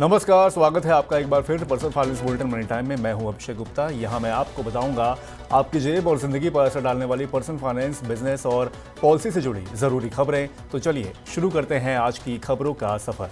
नमस्कार, स्वागत है आपका एक बार फिर personal finance bulletin money time में। मैं हूं अभिषेक गुप्ता। यहां मैं आपको बताऊंगा आपकी जेब और जिंदगी पर असर डालने वाली पर्सनल फाइनेंस, बिजनेस और पॉलिसी से जुड़ी जरूरी खबरें। तो चलिए शुरू करते हैं आज की खबरों का सफर।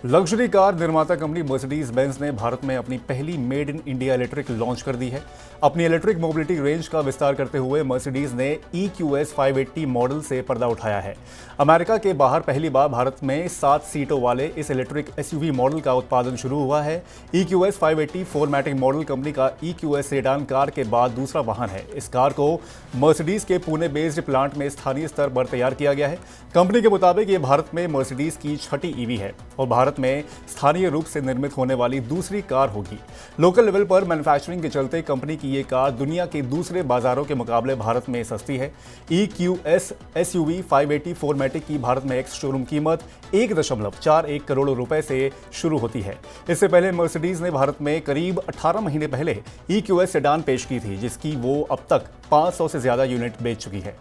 लग्जरी कार निर्माता कंपनी मर्सिडीज बेंज ने भारत में अपनी पहली made in India electric launch कर दी है। अपनी इलेक्ट्रिक मोबिलिटी रेंज का विस्तार करते हुए मर्सिडीज ने EQS 580 मॉडल से पर्दा उठाया है। अमेरिका के बाहर पहली बार भारत में 7 सीटों वाले इस इलेक्ट्रिक SUV मॉडल का उत्पादन शुरू हुआ है। EQS 580 4मैटिक मॉडल कंपनी का EQS सेडान कार के बाद दूसरा वाहन है। इस कार को मर्सिडीज के पुणे बेस्ड प्लांट में स्थानीय स्तर पर तैयार किया गया है। कंपनी के मुताबिक ये भारत में मर्सिडीज की छठी EV है और भारत में स्थानीय रूप से निर्मित होने वाली दूसरी कार होगी। लोकल लेवल पर मैन्युफैक्चरिंग के चलते कंपनी की ये कार दुनिया के दूसरे बाजारों के मुकाबले भारत में सस्ती है। EQS SUV 580 4मैटिक की भारत में एक्स शोरूम कीमत 1.41 करोड़ रुपए से शुरू होती है। इससे पहले मर्सिडीज ने भारत में करीब 18 महीने पहले EQS सेडान पेश की थी, जिसकी वो अब तक 500 से ज्यादा यूनिट बेच चुकी है।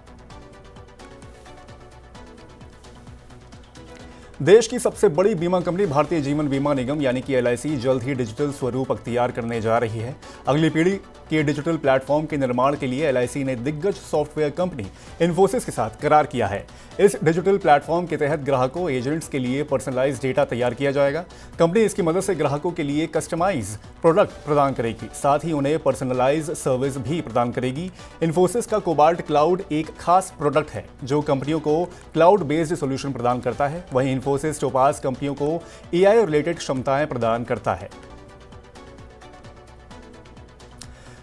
देश की सबसे बड़ी बीमा कंपनी भारतीय जीवन बीमा निगम यानी कि LIC जल्द ही डिजिटल स्वरूप अख्तियार करने जा रही है। अगली पीढ़ी के डिजिटल प्लेटफॉर्म के निर्माण के लिए LIC ने दिग्गज सॉफ्टवेयर कंपनी इन्फोसिस के साथ करार किया है। इस डिजिटल प्लेटफॉर्म के तहत ग्राहकों एजेंट्स के लिए पर्सनलाइज्ड डेटा तैयार किया जाएगा। कंपनी इसकी मदद से ग्राहकों के लिए कस्टमाइज प्रोडक्ट प्रदान करेगी, साथ ही उन्हें पर्सनलाइज सर्विस भी प्रदान करेगी। इन्फोसिस का कोबाल्ट क्लाउड एक खास प्रोडक्ट है जो कंपनियों को क्लाउड बेस्ड सोल्यूशन प्रदान करता है। वहीं इन्फोसिस टोपाज कंपनियों को AI रिलेटेड क्षमताएं प्रदान करता है।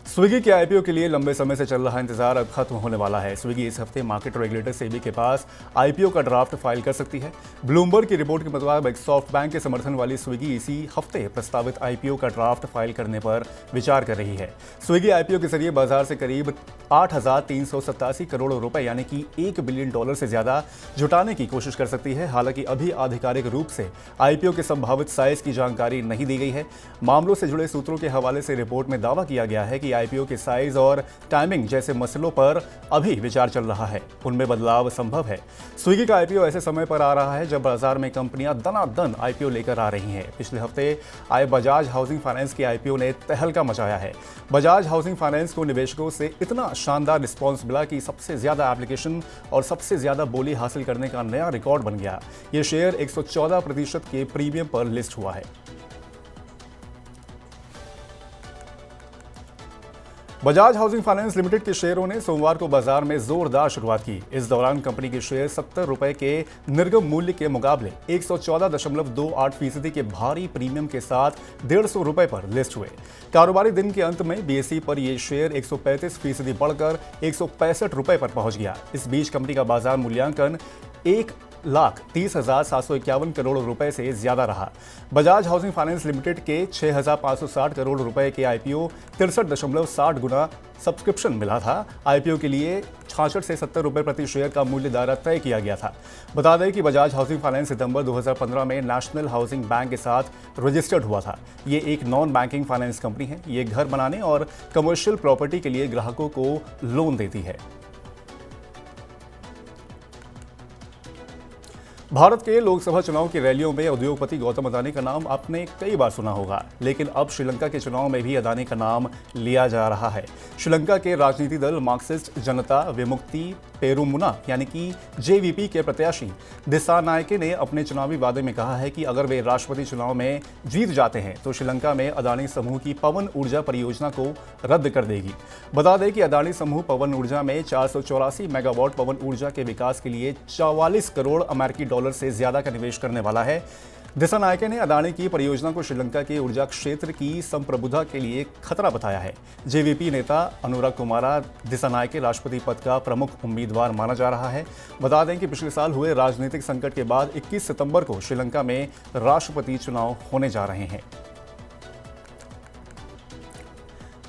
स्विगी के IPO के लिए लंबे समय से चल रहा इंतजार अब खत्म होने वाला है। स्विगी इस हफ्ते मार्केट रेगुलेटर सेबी के पास IPO का ड्राफ्ट फाइल कर सकती है। ब्लूमबर्ग की रिपोर्ट के मुताबिक सॉफ्ट बैंक के समर्थन वाली स्विगी इसी हफ्ते प्रस्तावित IPO का ड्राफ्ट फाइल करने पर विचार कर रही है। स्विगी IPO के जरिए बाजार से करीब 8,387 करोड़ रुपए यानी कि $1 बिलियन से ज्यादा जुटाने की कोशिश कर सकती है। हालांकि अभी आधिकारिक रूप से IPO के संभावित साइज की जानकारी नहीं दी गई है। मामलों से जुड़े सूत्रों के हवाले से रिपोर्ट में दावा किया गया है कि IPO के साइज और टाइमिंग जैसे मसलों पर अभी विचार चल रहा है, उनमें बदलाव संभव है। स्विगी का IPO ऐसे समय पर आ रहा है जब बाजार में कंपनियां दनादन IPO लेकर आ रही हैं। पिछले हफ्ते आए बजाज हाउसिंग फाइनेंस के IPO ने तहलका मचाया है। बजाज हाउसिंग फाइनेंस को निवेशकों से इतना शानदार रिस्पॉन्स मिला कि सबसे ज्यादा एप्लीकेशन और सबसे ज्यादा बोली हासिल करने का नया रिकॉर्ड बन गया। यह शेयर 114% के प्रीमियम पर लिस्ट हुआ है। बजाज हाउसिंग फाइनेंस लिमिटेड के शेयरों ने सोमवार को बाजार में जोरदार शुरुआत की। इस दौरान कंपनी के शेयर 70 रुपए के निर्गम मूल्य के मुकाबले 114.28% के भारी प्रीमियम के साथ 150 रुपए पर लिस्ट हुए। कारोबारी दिन के अंत में BSE पर यह शेयर 135% बढ़कर 165 रुपए पर पहुंच गया। इस बीच कंपनी का बाजार मूल्यांकन 1,30,751 करोड़ रुपए से ज्यादा रहा। बजाज हाउसिंग फाइनेंस लिमिटेड के 6,560 करोड़ रुपए के IPO 63.60 गुना सब्सक्रिप्शन मिला था। IPO के लिए 66 से 70 रुपए प्रति शेयर का मूल्य दायरा तय किया गया था। बता दें कि बजाज हाउसिंग फाइनेंस सितंबर 2015 में नेशनल हाउसिंग बैंक के साथ रजिस्टर्ड हुआ था। ये एक नॉन बैंकिंग फाइनेंस कंपनी है। ये घर बनाने और कमर्शियल प्रॉपर्टी के लिए ग्राहकों को लोन देती है। भारत के लोकसभा चुनाव की रैलियों में उद्योगपति गौतम अदानी का नाम आपने कई बार सुना होगा, लेकिन अब श्रीलंका के चुनाव में भी अदानी का नाम लिया जा रहा है। श्रीलंका के राजनीतिक दल मार्क्सिस्ट जनता विमुक्ति पेरुमुना यानी कि JVP के प्रत्याशी दिसानायके ने अपने चुनावी वादे में कहा है कि अगर वे राष्ट्रपति चुनाव में जीत जाते हैं तो श्रीलंका में अदानी समूह की पवन ऊर्जा परियोजना को रद्द कर देगी। बता दें कि अदानी समूह पवन ऊर्जा में 484 मेगावाट पवन ऊर्जा के विकास के लिए 44 करोड़ अमेरिकी डॉलर से ज्यादा का निवेश करने वाला है। दिसानायके ने अदानी की परियोजना को श्रीलंका के ऊर्जा क्षेत्र की संप्रभुता के लिए खतरा बताया है। JVP नेता अनुराग कुमारा दिसानायके राष्ट्रपति पद का प्रमुख उम्मीदवार माना जा रहा है। बता दें कि पिछले साल हुए राजनीतिक संकट के बाद 21 सितंबर को श्रीलंका में राष्ट्रपति चुनाव होने जा रहे हैं।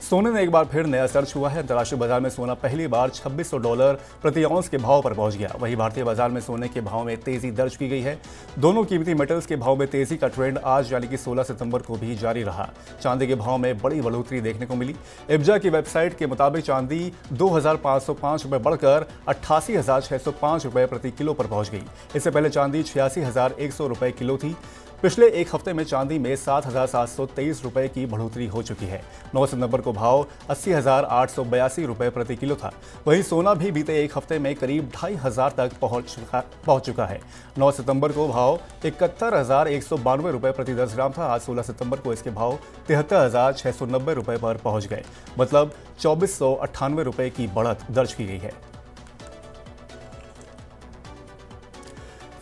सोने ने एक बार फिर नया सर्च हुआ है। अंतर्राष्ट्रीय बाजार में सोना पहली बार $2600 प्रति औंस के भाव पर पहुंच गया। वहीं भारतीय बाजार में सोने के भाव में तेजी दर्ज की गई है। दोनों कीमती मेटल्स के भाव में तेजी का ट्रेंड आज यानी कि 16 सितंबर को भी जारी रहा। चांदी के भाव में बड़ी बढ़ोतरी देखने को मिली। इब्जा की वेबसाइट के मुताबिक चांदी 2505 रुपए बढ़कर 88,605 रुपए प्रति किलो पर पहुंच गई। इससे पहले चांदी 86,100 रुपए किलो थी। पिछले एक हफ्ते में चांदी में 7,723 रुपए की बढ़ोतरी हो चुकी है। 9 सितंबर को भाव 80,882 रुपए प्रति किलो था। वहीं सोना भी बीते एक हफ्ते में करीब 2,500 तक पहुंच चुका है। 9 सितंबर को भाव 71,192 रुपए प्रति 10 ग्राम था। आज 16 सितंबर को इसके भाव 73,690 रुपए पर पहुंच गए, मतलब 2,498 रुपए की बढ़त दर्ज की गई है।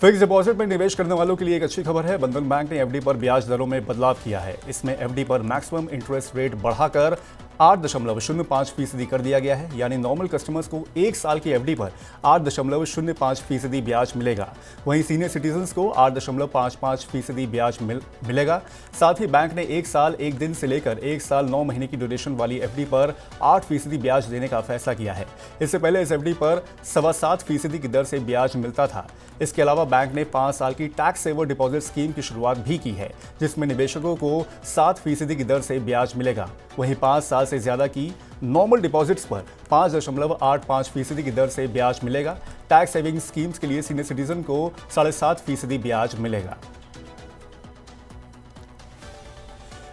फिक्स डिपॉजिट में निवेश करने वालों के लिए एक अच्छी खबर है। बंधन बैंक ने एफडी पर ब्याज दरों में बदलाव किया है। इसमें एफडी पर मैक्सिमम इंटरेस्ट रेट बढ़ाकर 8.05% कर दिया गया है। यानी नॉर्मल कस्टमर्स को एक साल की एफडी पर 8.05% ब्याज मिलेगा। वहीं सीनियर सिटीजन्स को 8.55% ब्याज मिलेगा। साथ ही बैंक ने एक साल एक दिन से लेकर एक साल 9 महीने की ड्यूरेशन वाली एफडी पर 8% ब्याज देने का फैसला किया है। इससे पहले इस एफडी पर 7.25% की दर से ब्याज मिलता था। इसके अलावा बैंक ने 5 साल की टैक्स सेवर डिपॉजिट स्कीम की शुरुआत भी की है, जिसमें निवेशकों को 7% की दर से ब्याज मिलेगा। वहीं 5 साल से ज्यादा की नॉर्मल डिपॉजिट्स पर 5.85% की दर से ब्याज मिलेगा। टैक्स सेविंग स्कीम्स के लिए सीनियर सिटीजन को 7.5% ब्याज मिलेगा।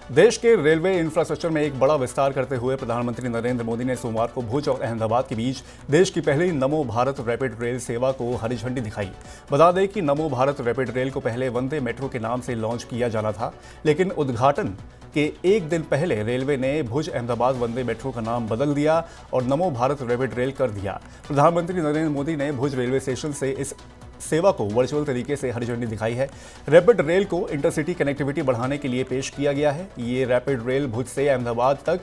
देश के रेलवे इंफ्रास्ट्रक्चर में एक बड़ा विस्तार करते हुए प्रधानमंत्री नरेंद्र मोदी ने सोमवार को भुज और अहमदाबाद के बीच देश की पहली नमो भारत रैपिड रेल सेवा को हरी झंडी दिखाई। बता दें कि नमो भारत रैपिड रेल को पहले वंदे मेट्रो के नाम से लॉन्च किया जाना था, लेकिन उद्घाटन के एक दिन पहले रेलवे ने भुज अहमदाबाद वंदे मेट्रो का नाम बदल दिया और नमो भारत रैपिड रेल कर दिया। प्रधानमंत्री नरेंद्र मोदी ने भुज रेलवे स्टेशन से इस सेवा को वर्चुअल तरीके से हरी झंडी दिखाई है। रैपिड रेल को इंटरसिटी कनेक्टिविटी बढ़ाने के लिए पेश किया गया है। ये रैपिड रेल भुज से अहमदाबाद तक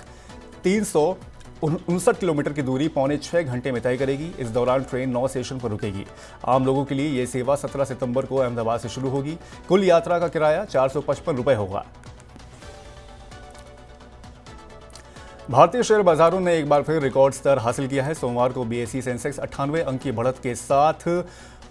359 किलोमीटर की दूरी 6.25 घंटे में तय करेगी। इस दौरान ट्रेन 9 स्टेशन पर रुकेगी। आम लोगों के लिए ये सेवा 17 सितंबर को अहमदाबाद से शुरू होगी। कुल यात्रा का किराया 455 रुपए होगा। भारतीय शेयर बाजारों ने एक बार फिर रिकॉर्ड स्तर हासिल किया है। सोमवार को बीएसई सेंसेक्स 98 अंक की बढ़त के साथ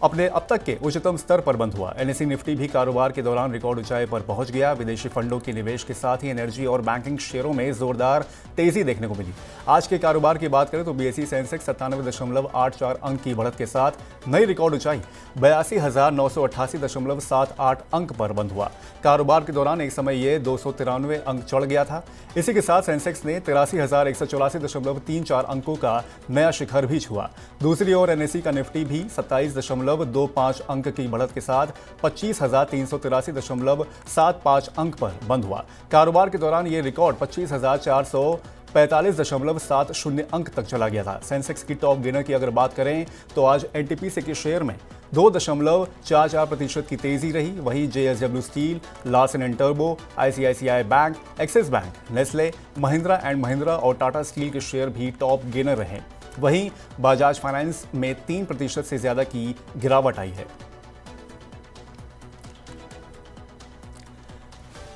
अपने अब तक के उच्चतम स्तर पर बंद हुआ। एनएसई निफ्टी भी कारोबार के दौरान रिकॉर्ड ऊंचाई पर पहुंच गया। विदेशी फंडों के निवेश के साथ ही एनर्जी और बैंकिंग शेयरों में जोरदार तेजी देखने को मिली। आज के कारोबार की बात करें तो बीएसई सेंसेक्स 97.84 अंक की बढ़त के साथ नई रिकॉर्ड ऊंचाई 82,988.78 अंक पर बंद हुआ। कारोबार के दौरान एक समय ये 293 अंक चढ़ गया था। इसी के साथ सेंसेक्स ने 83,184.34 अंकों का नया शिखर भी छुआ। दूसरी ओर एनएसई का निफ्टी भी 27.25 अंक की बढ़त के साथ 25,383.75 अंक पर बंद हुआ। कारोबार के दौरान ये रिकॉर्ड 25,445.70 अंक तक चला गया था। सेंसेक्स की टॉप गेनर की अगर बात करें तो आज एनटीपीसी के शेयर में 2.44% की तेजी रही। वहीं JSW steel, Larsen and turbo, ICICI bank, axis bank, Nestle, Mahindra and Mahindra और टाटा स्टील के शेयर भी टॉप गेनर रहे। वहीं बजाज फाइनेंस में 3% से ज्यादा की गिरावट आई है।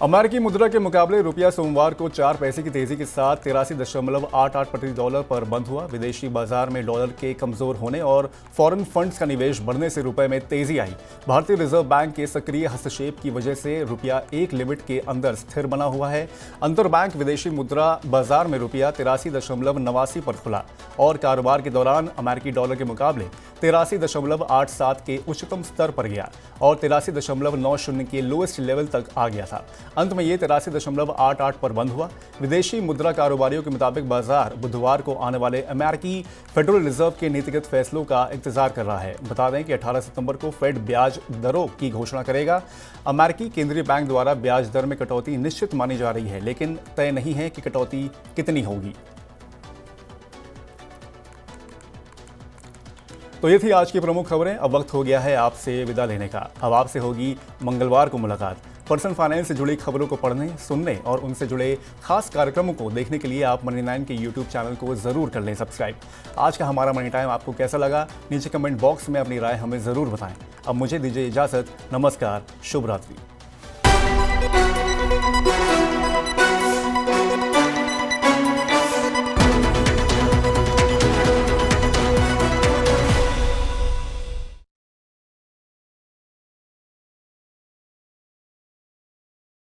अमेरिकी मुद्रा के मुकाबले रुपया सोमवार को 4 पैसे की तेजी के साथ 83.88 प्रति डॉलर पर बंद हुआ। विदेशी बाजार में डॉलर के कमजोर होने और फॉरेन फंड्स का निवेश बढ़ने से रुपए में तेजी आई। भारतीय रिजर्व बैंक के सक्रिय हस्तक्षेप की वजह से रुपया एक लिमिट के अंदर स्थिर बना हुआ है। अंतरबैंक विदेशी मुद्रा बाजार में रुपया 83.89 पर खुला और कारोबार के दौरान अमेरिकी डॉलर के मुकाबले 83.87 के उच्चतम स्तर पर गया और 83.90 के लोएस्ट लेवल तक आ गया था। अंत में ये 83.88 पर बंद हुआ। विदेशी मुद्रा कारोबारियों के मुताबिक बाजार बुधवार को आने वाले अमेरिकी फेडरल रिजर्व के नीतिगत फैसलों का इंतजार कर रहा है। बता दें कि 18 सितंबर को फेड ब्याज दरों की घोषणा करेगा। अमेरिकी केंद्रीय बैंक द्वारा ब्याज दर में कटौती निश्चित मानी जा रही है, लेकिन तय नहीं है कि कटौती कितनी होगी। तो ये थी आज की प्रमुख खबरें। अब वक्त हो गया है आपसे विदा लेने का। अब आपसे होगी मंगलवार को मुलाकात। पर्सनल फाइनेंस से जुड़ी खबरों को पढ़ने, सुनने और उनसे जुड़े खास कार्यक्रमों को देखने के लिए आप मनी9 के यूट्यूब चैनल को जरूर कर लें सब्सक्राइब। आज का हमारा मनी टाइम आपको कैसा लगा, नीचे कमेंट बॉक्स में अपनी राय हमें जरूर बताएं। अब मुझे दीजिए इजाजत। नमस्कार, शुभ रात्रि।